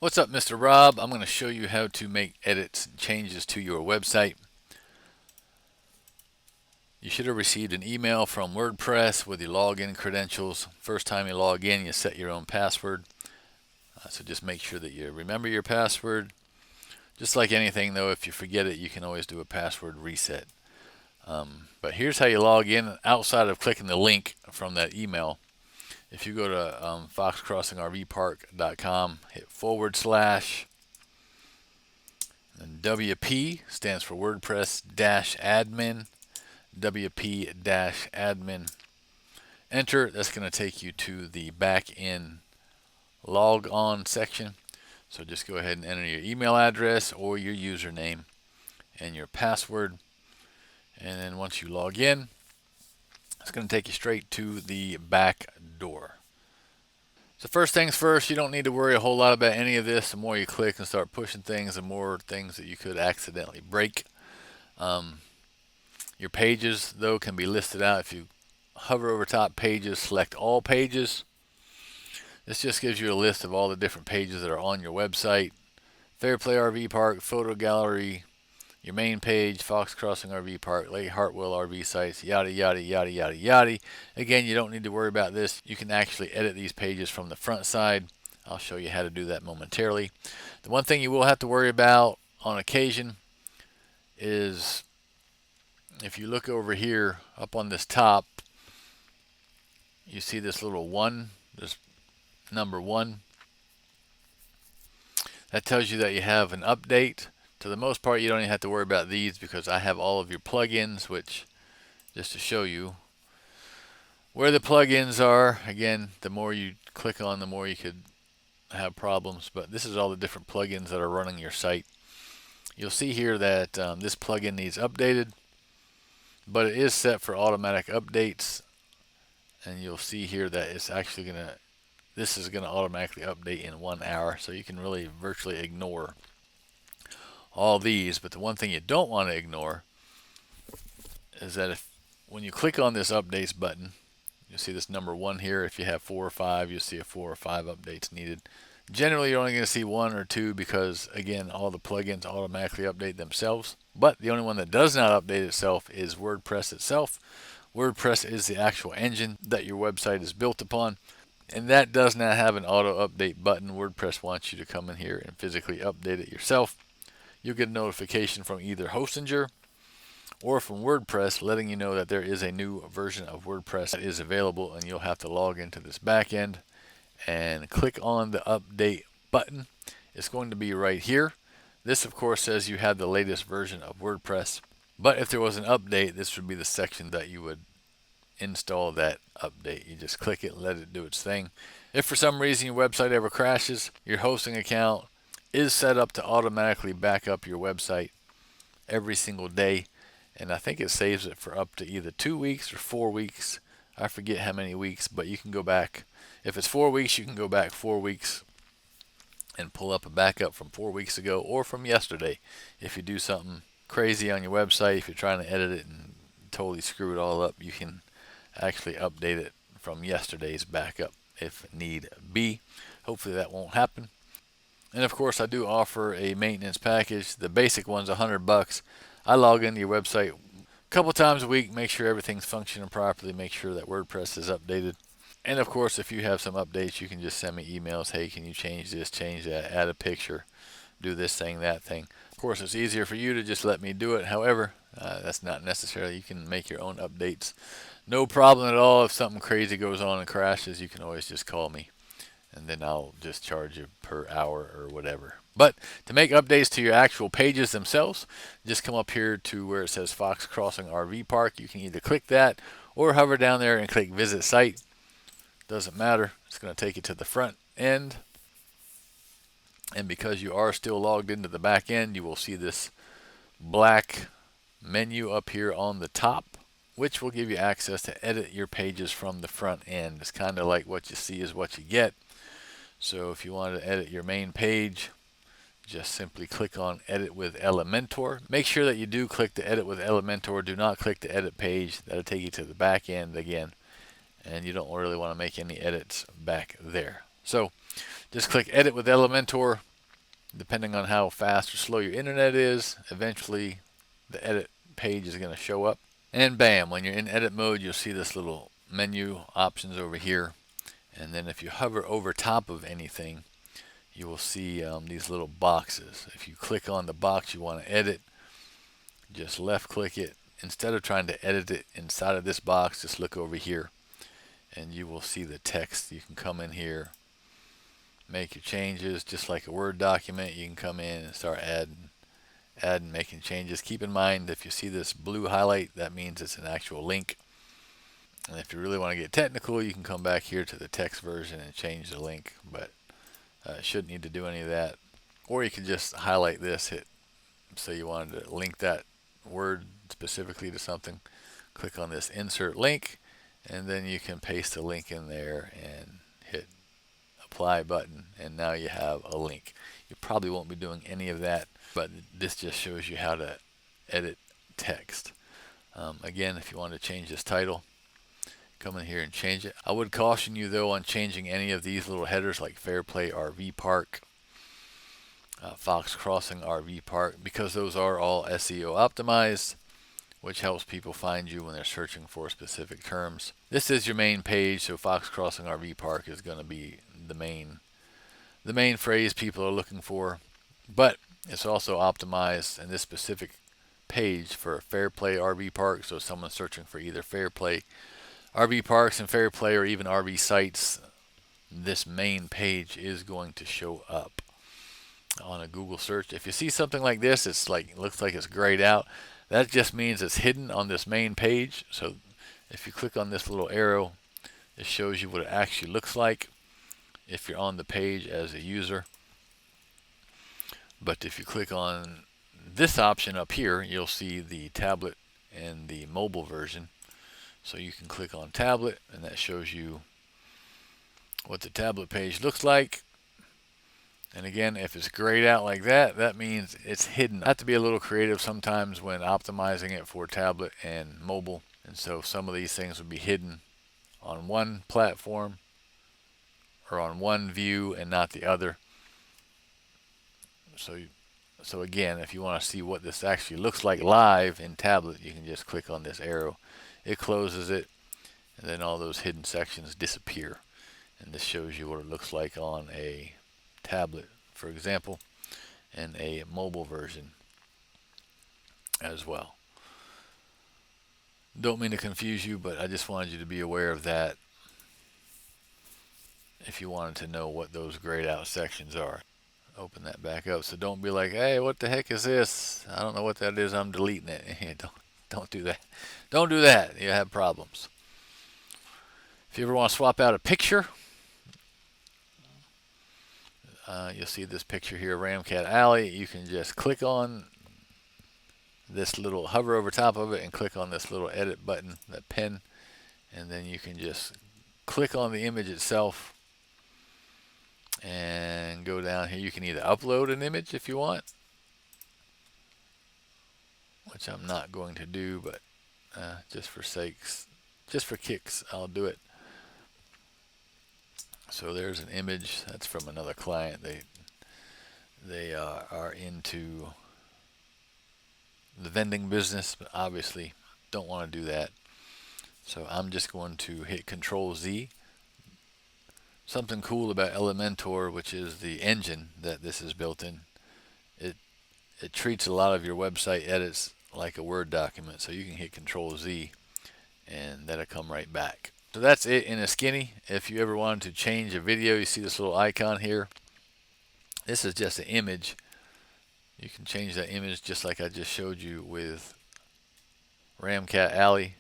What's up, Mr. Rob? I'm going to show you how to make edits and changes to your website. You should have received an email from WordPress with your login credentials. First time you log in, you set your own password. So just make sure that you remember your password. Just like anything, though, if you forget it, you can always do a password reset. But here's how you log in outside of clicking the link from that email. If you go to foxcrossingrvpark.com, hit /, and WP stands for WordPress-admin, WP-admin. Enter. That's going to take you to the back end log on section. So just go ahead and enter your email address or your username and your password. And then once you log in, it's going to take you straight to the back door. So first things first, you don't need to worry a whole lot about any of this. The more you click and start pushing things, the more things that you could accidentally break. Your pages, though, can be listed out. If you hover over top pages, select all pages. This just gives you a list of all the different pages that are on your website. Fairplay RV Park, Photo Gallery, your main page, Fox Crossing RV Park, Lake Hartwell RV sites, yada, yada, yada, yada, yada. Again, you don't need to worry about this. You can actually edit these pages from the front side. I'll show you how to do that momentarily. The one thing you will have to worry about on occasion is if you look over here up on this top, you see this little 1, this number 1. That tells you that you have an update. To the most part, you don't even have to worry about these because I have all of your plugins, which, just to show you where the plugins are, again, the more you click on, the more you could have problems. But this is all the different plugins that are running your site. You'll see here that this plugin needs updated, but it is set for automatic updates. And you'll see here that it's actually this is going to automatically update in 1 hour. So you can really virtually ignore all these. But the one thing you don't want to ignore is that when you click on this updates button, you'll see this number 1 here. If you have 4 or 5, you'll see a 4 or 5 updates needed. Generally, you're only going to see 1 or 2 because, again, all the plugins automatically update themselves. But the only one that does not update itself is WordPress itself. WordPress is the actual engine that your website is built upon, and that does not have an auto update button. WordPress wants you to come in here and physically update it yourself. You'll get a notification from either Hostinger or from WordPress letting you know that there is a new version of WordPress that is available, and you'll have to log into this back end and click on the update button. It's going to be right here. This, of course, says you have the latest version of WordPress. But if there was an update, this would be the section that you would install that update. You just click it and let it do its thing. If for some reason your website ever crashes, your hosting account is set up to automatically back up your website every single day. And I think it saves it for up to either 2 weeks or 4 weeks. I forget how many weeks, but you can go back. If it's 4 weeks, you can go back 4 weeks and pull up a backup from 4 weeks ago or from yesterday. If you do something crazy on your website, if you're trying to edit it and totally screw it all up, you can actually update it from yesterday's backup if need be. Hopefully that won't happen. And of course, I do offer a maintenance package. The basic one's $100. I log into your website a couple times a week, make sure everything's functioning properly, make sure that WordPress is updated. And of course, if you have some updates, you can just send me emails. Hey, can you change this, change that, add a picture, do this thing, that thing. Of course, it's easier for you to just let me do it. However, that's not necessary. You can make your own updates. No problem at all. If something crazy goes on and crashes, you can always just call me, and then I'll just charge you per hour or whatever. But to make updates to your actual pages themselves, just come up here to where it says Fox Crossing RV Park. You can either click that or hover down there and click Visit Site. Doesn't matter. It's going to take you to the front end. And because you are still logged into the back end, you will see this black menu up here on the top, which will give you access to edit your pages from the front end. It's kind of like what you see is what you get. So if you want to edit your main page, just simply click on Edit with Elementor. Make sure that you do click the Edit with Elementor. Do not click the Edit page. That'll take you to the back end again, and you don't really want to make any edits back there. So just click Edit with Elementor, Depending on how fast or slow your internet is, eventually the edit page is going to show up. And bam, when you're in edit mode, you'll see this little menu options over here. And then if you hover over top of anything, you will see these little boxes. If you click on the box you want to edit, just left click it. Instead of trying to edit it inside of this box, just look over here and you will see the text. You can come in here, make your changes just like a Word document. You can come in and start adding, making changes. Keep in mind, if you see this blue highlight, that means it's an actual link. And if you really want to get technical, you can come back here to the text version and change the link, but shouldn't need to do any of that. Or you can just highlight this, hit, say you wanted to link that word specifically to something, click on this insert link, and then you can paste the link in there and hit apply button, and now you have a link. You probably won't be doing any of that, but this just shows you how to edit text. Again, if you want to change this title, come in here and change it. I would caution you though on changing any of these little headers like Fairplay RV Park, Fox Crossing RV Park, because those are all SEO optimized, which helps people find you when they're searching for specific terms. This is your main page, so Fox Crossing RV Park is going to be the main phrase people are looking for, but it's also optimized in this specific page for Fairplay RV Park. So if someone's searching for either Fairplay RV parks and Fairplay or even RV sites, this main page is going to show up on a Google search. If you see something like this, it's like, looks like it's grayed out. That just means it's hidden on this main page. So if you click on this little arrow, it shows you what it actually looks like if you're on the page as a user. But if you click on this option up here, you'll see the tablet and the mobile version. So you can click on tablet, and that shows you what the tablet page looks like. And again, if it's grayed out like that, that means it's hidden. I have to be a little creative sometimes when optimizing it for tablet and mobile. And so some of these things would be hidden on one platform or on one view and not the other. So again, if you want to see what this actually looks like live in tablet, you can just click on this arrow. It closes it, and then all those hidden sections disappear. And this shows you what it looks like on a tablet, for example, and a mobile version as well. Don't mean to confuse you, but I just wanted you to be aware of that if you wanted to know what those grayed out sections are. Open that back up. So don't be like, hey, what the heck is this? I don't know what that is. I'm deleting it. Don't do that. Don't do that. You have problems. If you ever want to swap out a picture, you'll see this picture here, Ramcat Alley. You can just click on this little, hover over top of it and click on this little edit button, that pen, and then you can just click on the image itself and go down here. You can either upload an image if you want, which I'm not going to do, but just for kicks, I'll do it. So there's an image that's from another client. They are into the vending business, but obviously don't want to do that. So I'm just going to hit Control Z. Something cool about Elementor, which is the engine that this is built in, it treats a lot of your website edits like a Word document. So you can hit Control Z and that'll come right back. So that's it in a skinny. If you ever wanted to change a video, you see this little icon here. This is just an image. You can change that image just like I just showed you with Ramcat Alley.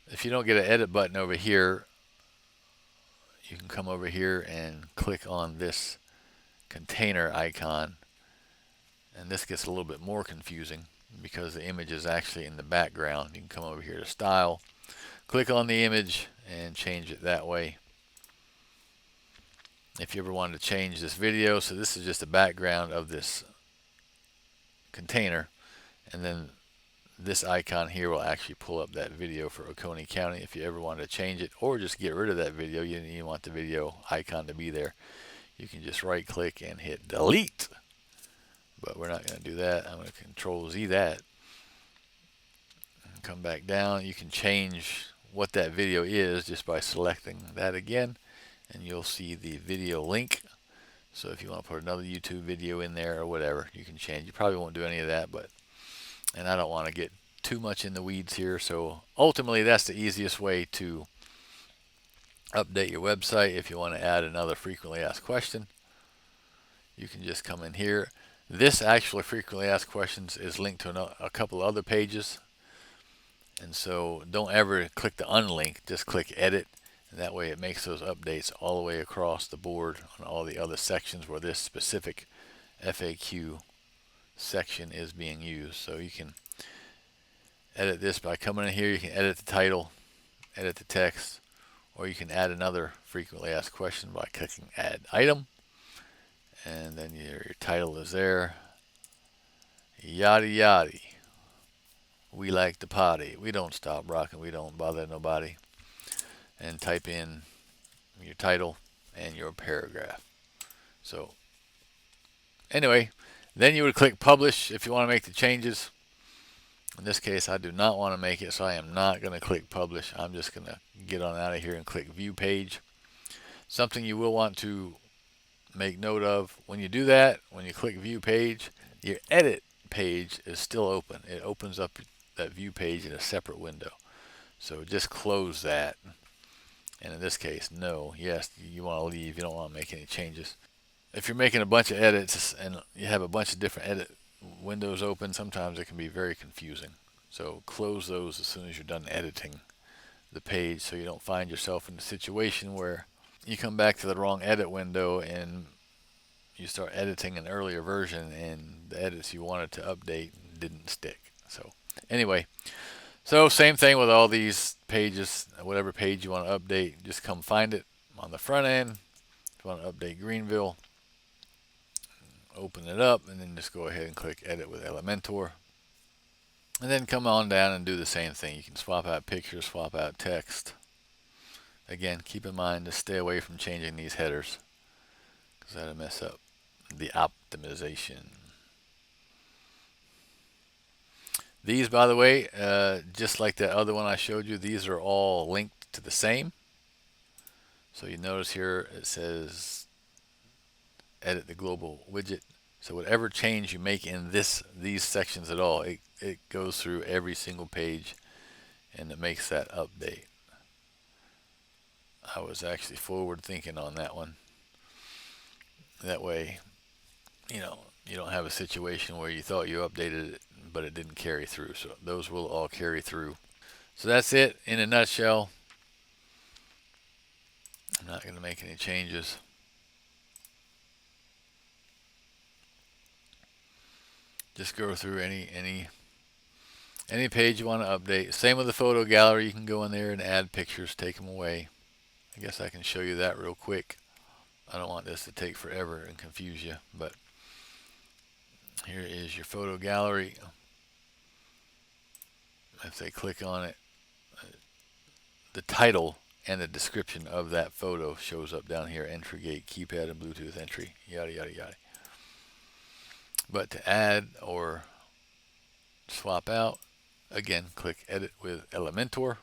If you don't get an edit button over here, you can come over here and click on this container icon. And this gets a little bit more confusing because the image is actually in the background. You can come over here to Style, click on the image and change it that way. If you ever wanted to change this video, so this is just a background of this container, and then this icon here will actually pull up that video for Oconee County. If you ever wanted to change it or just get rid of that video, you didn't even want the video icon to be there, you can just right click and hit delete, but we're not going to do that. I'm going to Control Z that. And come back down. You can change what that video is just by selecting that again, and you'll see the video link. So if you want to put another YouTube video in there or whatever, you can change. You probably won't do any of that, and I don't want to get too much in the weeds here. So ultimately, that's the easiest way to update your website. If you want to add another frequently asked question, you can just come in here. This actually frequently asked questions is linked to a couple other pages, and so don't ever click the unlink, just click edit, and that way it makes those updates all the way across the board on all the other sections where this specific FAQ section is being used. So you can edit this by coming in here. You can edit the title, edit the text, or you can add another frequently asked question by clicking add item, and then your title is there. Yada yada. We like to party. We don't stop rocking. We don't bother nobody. And type in your title and your paragraph. So anyway, then you would click publish if you want to make the changes. In this case, I do not want to make it, so I am not going to click publish. I'm just going to get on out of here and click view page. Something you will want to make note of when you do that, when you click view page, your edit page is still open. It opens up that view page in a separate window. So just close that. And in this case, no. Yes, you want to leave. You don't want to make any changes. If you're making a bunch of edits and you have a bunch of different edit windows open, sometimes it can be very confusing. So close those as soon as you're done editing the page, so you don't find yourself in a situation where you come back to the wrong edit window and you start editing an earlier version and the edits you wanted to update didn't stick. So anyway, so same thing with all these pages. Whatever page you want to update, just come find it on the front end. If you want to update Greenville, open it up and then just go ahead and click edit with Elementor, and then come on down and do the same thing. You can swap out pictures, swap out text. Again, keep in mind to stay away from changing these headers because that'll mess up the optimization. These, by the way, just like that other one I showed you, these are all linked to the same. So you notice here it says edit the global widget. So whatever change you make in these sections at all, it goes through every single page and it makes that update. I was actually forward thinking on that one. That way, you don't have a situation where you thought you updated it but it didn't carry through. So those will all carry through. So that's it in a nutshell. I'm not going to make any changes. Just go through any page you want to update. Same with the photo gallery. You can go in there and add pictures, take them away. I guess I can show you that real quick. I don't want this to take forever and confuse you, but here is your photo gallery. If they click on it, the title and the description of that photo shows up down here: entry gate, keypad, and Bluetooth entry, yada yada yada. But to add or swap out, again, click edit with Elementor.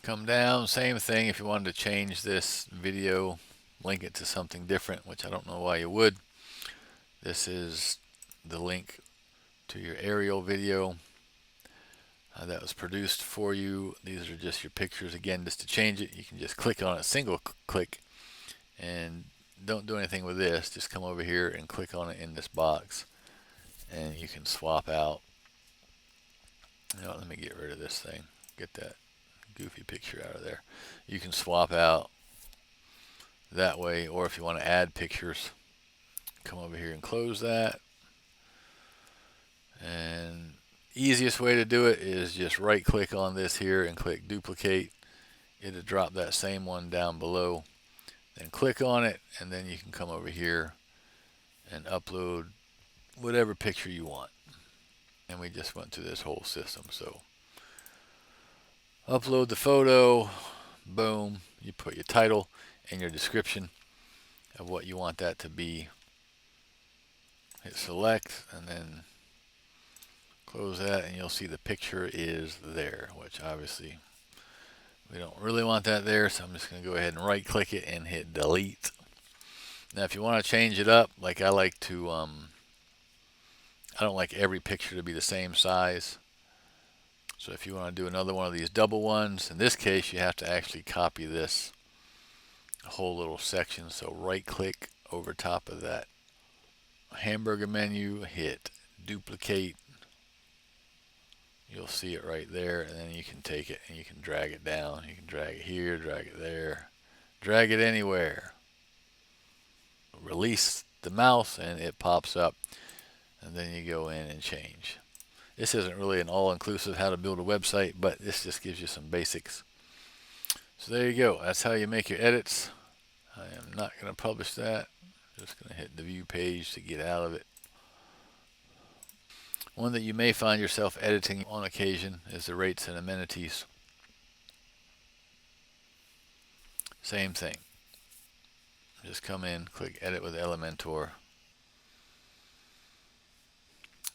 Come down, same thing. If you wanted to change this video, link it to something different, which I don't know why you would. This is the link to your aerial video that was produced for you. These are just your pictures. Again, just to change it, you can just click on it, single click, and don't do anything with this. Just come over here and click on it in this box, and you can swap out. Let me get rid of this thing. Get that goofy picture out of there. You can swap out that way, or if you want to add pictures, come over here and close that. And easiest way to do it is just right click on this here and click duplicate. It'll drop that same one down below. Then click on it, and then you can come over here and upload whatever picture you want. And we just went through this whole system. So upload the photo, boom, you put your title and your description of what you want that to be. Hit select and then close that, and you'll see the picture is there, which obviously we don't really want that there, so I'm just going to go ahead and right click it and hit delete. Now if you want to change it up, like I like to, I don't like every picture to be the same size. So if you want to do another one of these double ones, in this case you have to actually copy this whole little section. So right click over top of that hamburger menu, hit duplicate. You'll see it right there, and then you can take it and you can drag it down. You can drag it here, drag it there, drag it anywhere. Release the mouse and it pops up, and then you go in and change. This isn't really an all-inclusive how to build a website, but this just gives you some basics. So there you go. That's how you make your edits. I am not going to publish that. Just going to hit the view page to get out of it. One that you may find yourself editing on occasion is the rates and amenities. Same thing. Just come in, click Edit with Elementor.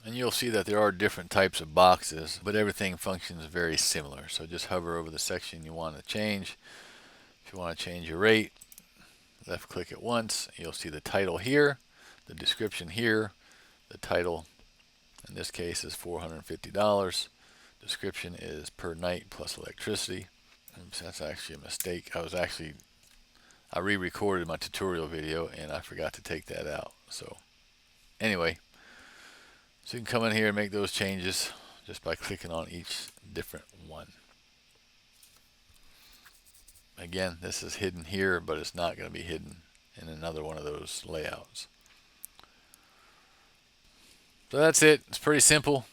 And you'll see that there are different types of boxes, but everything functions very similar. So just hover over the section you want to change. If you want to change your rate, left click it once. You'll see the title here, the description here. The title in this case is $450. Description is per night plus electricity. Oops, that's actually a mistake. I re-recorded my tutorial video and I forgot to take that out. So anyway, so you can come in here and make those changes just by clicking on each different one. Again, this is hidden here, but it's not going to be hidden in another one of those layouts. So that's it. It's pretty simple.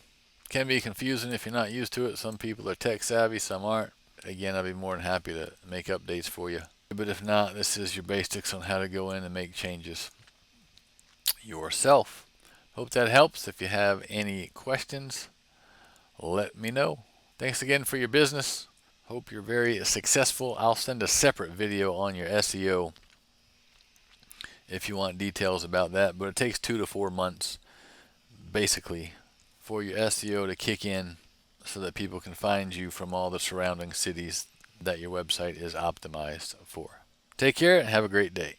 Can be confusing if you're not used to it. Some people are tech savvy, some aren't. Again, I'll be more than happy to make updates for you. But if not, this is your basics on how to go in and make changes yourself. Hope that helps. If you have any questions, let me know. Thanks again for your business. Hope you're very successful. I'll send a separate video on your SEO if you want details about that, but it takes 2 to 4 months basically for your SEO to kick in so that people can find you from all the surrounding cities that your website is optimized for. Take care and have a great day.